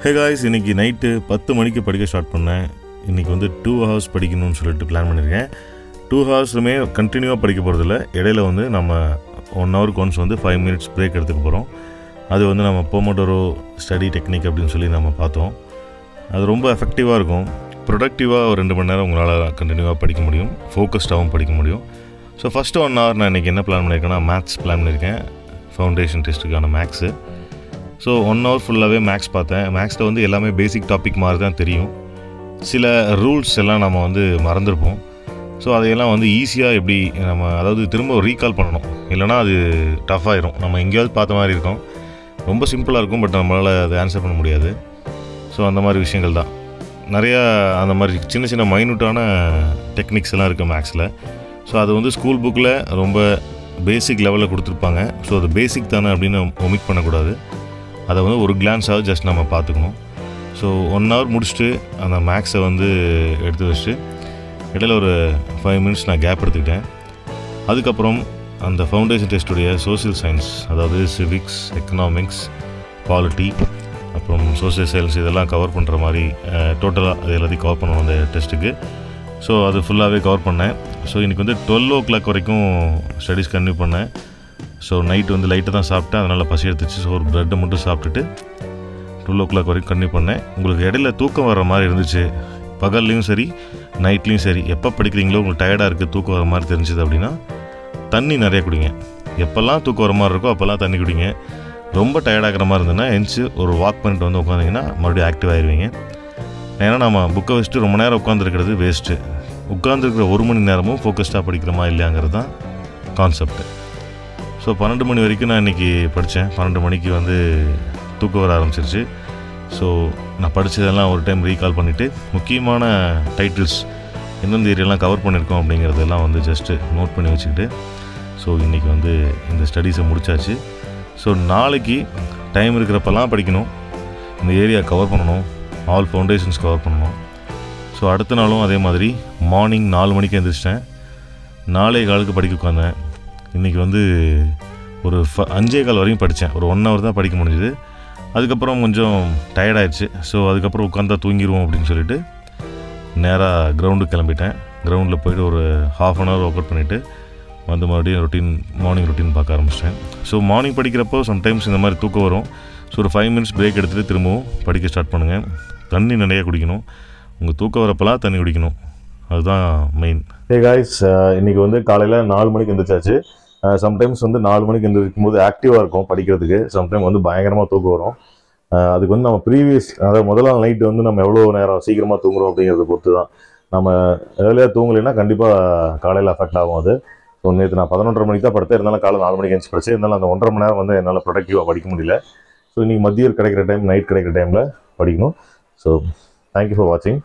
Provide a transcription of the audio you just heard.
Hey guys, இன்றைக்கி night 10 மணிக்கு படிக்க ஸ்டார்ட் பண்ணேன். இன்றைக்கி வந்து 2 hours படிக்கணும்னு சொல்லிட்டு பிளான் பண்ணியிருக்கேன். 2 hoursமே கண்டினியூவாக படிக்க போகிறதில்ல. இடையில வந்து நம்ம 1 hour ஒன்ஸ் வந்து 5 minutes பிரேக் எடுத்துக்க போகிறோம். அது வந்து நம்ம போமோடோரோ ஸ்டடி டெக்னிக் அப்படின்னு சொல்லி நம்ம பார்த்தோம். அது ரொம்ப எஃபெக்டிவாக இருக்கும். ப்ரொடக்டிவாக ஒரு 2 மணி நேரம் உங்களால் கண்டினியூவாக படிக்க முடியும், ஃபோக்கஸ்டாகவும் படிக்க முடியும். ஸோ ஃபஸ்ட்டு 1 hour நான் இன்றைக்கி என்ன பிளான் பண்ணியிருக்கேன்னா மேத்ஸ் பிளான் பண்ணியிருக்கேன். ஃபவுண்டேஷன் டெஸ்ட்டுக்கான மேக்ஸு. ஸோ 1 hour ஃபுல்லாகவே மேக்ஸ் பார்த்தேன். மேக்ஸில் வந்து எல்லாமே பேசிக் டாபிக் மாதிரி தான் தெரியும். சில ரூல்ஸ் எல்லாம் நம்ம வந்து மறந்துருப்போம். ஸோ அதையெல்லாம் வந்து ஈஸியாக எப்படி நம்ம அதாவது திரும்ப ரீகால் பண்ணணும், இல்லைனா அது டஃப் ஆகிரும். நம்ம எங்கேயாவது பார்த்த மாதிரி இருக்கும், ரொம்ப சிம்பிளாக இருக்கும், பட் நம்மளால் அதை ஆன்சர் பண்ண முடியாது. ஸோ அந்த மாதிரி விஷயங்கள் தான் நிறையா, அந்த மாதிரி சின்ன சின்ன மைனூட்டான டெக்னிக்ஸ் எல்லாம் இருக்குது மேக்ஸில். ஸோ அது வந்து ஸ்கூல் புக்கில் ரொம்ப பேசிக் லெவலில் கொடுத்துருப்பாங்க. ஸோ அது பேசிக் தானே அப்படின்னு ஒமிட் பண்ணக்கூடாது. அதை வந்து ஒரு கிளான்ஸாவது ஜஸ்ட் நம்ம பார்த்துக்கணும். ஸோ 1 hour முடிச்சுட்டு அந்த மேக்ஸை வந்து எடுத்து வச்சுட்டு இடையில ஒரு 5 minutes நான் கேப் எடுத்துக்கிட்டேன். அதுக்கப்புறம் அந்த ஃபவுண்டேஷன் டெஸ்ட்டுடைய சோஷியல் சயின்ஸ், அதாவது சிவிக்ஸ், எக்கனாமிக்ஸ், பாலிட்டி, அப்புறம் சோஷியல் சயின்ஸ் இதெல்லாம் கவர் பண்ணுற மாதிரி டோட்டலாக அது எல்லாத்தையும் கவர் பண்ணணும் அந்த டெஸ்ட்டுக்கு. ஸோ அது ஃபுல்லாகவே கவர் பண்ணேன். ஸோ இன்றைக்கி வந்து 12 o'clock வரைக்கும் ஸ்டடீஸ் கன்டினியூ பண்ணேன். ஸோ நைட்டு வந்து லைட்டாக தான் சாப்பிட்டேன், அதனால் பசி எடுத்துச்சு. ஸோ ஒரு ப்ரெட்டை மட்டும் சாப்பிட்டுட்டு 12 o'clock வரைக்கும் கன்டினியூ பண்ணேன். உங்களுக்கு இடையில தூக்கம் வர மாதிரி இருந்துச்சு, பகல்லையும் சரி நைட்லேயும் சரி, எப்போ படிக்கிறீங்களோ உங்களுக்கு டயர்டாக இருக்குது, தூக்கம் வர மாதிரி தெரிஞ்சுது அப்படின்னா தண்ணி நிறைய குடிங்க. எப்போல்லாம் தூக்கம் வர மாதிரி இருக்கோ அப்போல்லாம் தண்ணி குடிங்க. ரொம்ப டயர்டாகிற மாதிரி இருந்ததுன்னா எந்திச்சு ஒரு வாக் பண்ணிட்டு வந்து உட்காந்திங்கன்னா மறுபடியும் ஆக்டிவ் ஆகிடுவீங்க. ஏன்னா நம்ம புக்கை வச்சுட்டு ரொம்ப நேரம் உட்காந்துருக்கிறது வேஸ்ட்டு. உட்காந்துருக்கிற 1 மணி நேரமும் ஃபோக்கஸ்டாக படிக்கிறோமா இல்லையாங்கிறது தான் கான்செப்ட். ஸோ 12 மணி வரைக்கும் நான் இன்றைக்கி படித்தேன். 12 மணிக்கு வந்து தூக்கம் வர ஆரம்பிச்சிருச்சு. ஸோ நான் படித்ததெல்லாம் ஒரு டைம் ரீகால் பண்ணிவிட்டு முக்கியமான டைட்டில்ஸ் எந்தெந்த ஏரியாலாம் கவர் பண்ணியிருக்கோம் அப்படிங்கிறதெல்லாம் வந்து ஜஸ்ட்டு நோட் பண்ணி வச்சுக்கிட்டு ஸோ இன்றைக்கி வந்து இந்த ஸ்டடீஸை முடித்தாச்சு. ஸோ நாளைக்கு டைம் இருக்கிறப்பெல்லாம் படிக்கணும், இந்த ஏரியா கவர் பண்ணணும், ஆல் ஃபவுண்டேஷன்ஸ் கவர் பண்ணணும். ஸோ அடுத்த நாளும் அதே மாதிரி மார்னிங் 4 மணிக்கு எழுந்திரிச்சிட்டேன். 4:15 படிக்க உட்காந்தேன். இன்றைக்கி வந்து ஒரு 5:15 வரைக்கும் படித்தேன். ஒரு 1 hour தான் படிக்க முடிஞ்சுது. அதுக்கப்புறம் கொஞ்சம் டயர்டாயிடுச்சு. ஸோ அதுக்கப்புறம் உட்காந்தா தூங்கிடுவோம் அப்படின்னு சொல்லிட்டு நேராக கிரவுண்டுக்கு கிளம்பிட்டேன். கிரவுண்டில் போய்ட்டு ஒரு 1/2 hour ஒர்க் அவுட் பண்ணிவிட்டு வந்து மறுபடியும் மார்னிங் ரொட்டீன் பார்க்க ஆரம்பிச்சிட்டேன். ஸோ மார்னிங் படிக்கிறப்போ சம்டைம்ஸ் இந்த மாதிரி தூக்கம் வரும். ஸோ ஒரு 5 minutes பிரேக் எடுத்துகிட்டு திரும்பவும் படிக்க ஸ்டார்ட் பண்ணுங்கள். தண்ணி நிறையா குடிக்கணும். உங்கள் தூக்கம் வரப்பெல்லாம் தண்ணி குடிக்கணும், அதுதான் மெயின். ஹே காய்ஸ், இன்றைக்கி வந்து காலையில் 4 மணிக்கு எழுந்திரிச்சாச்சு. சம்டைம்ஸ் வந்து 4 மணிக்கு எழுந்திரிக்கும் போது ஆக்டிவாக இருக்கும் படிக்கிறதுக்கு, சம்டைம் வந்து பயங்கரமாக தூக்கம் வரும். அதுக்கு வந்து நம்ம அதாவது முதல் நாள் நைட்டு வந்து நம்ம எவ்வளோ நேரம் சீக்கிரமாக தூங்குறோம் அப்படிங்கிறத பொறுத்து தான். நம்ம ஏர்லியாக தூங்கலைன்னா கண்டிப்பாக காலையில் அஃபெக்ட் ஆகும் அது. ஸோ நேற்று நான் 11:30 மணிக்கு தான் படுத்தேன், இருந்தாலும் காலை 4 மணிக்கு எழுந்து படித்தேன். இருந்தாலும் அந்த 1.5 மணி நேரம் வந்து என்னால் ப்ரொடக்டிவாக படிக்க முடியல. ஸோ இன்றைக்கி மதியம் கிடைக்கிற டைம், நைட் கிடைக்கிற டைமில் படிக்கணும். ஸோ தேங்க்யூ ஃபார் வாட்சிங்.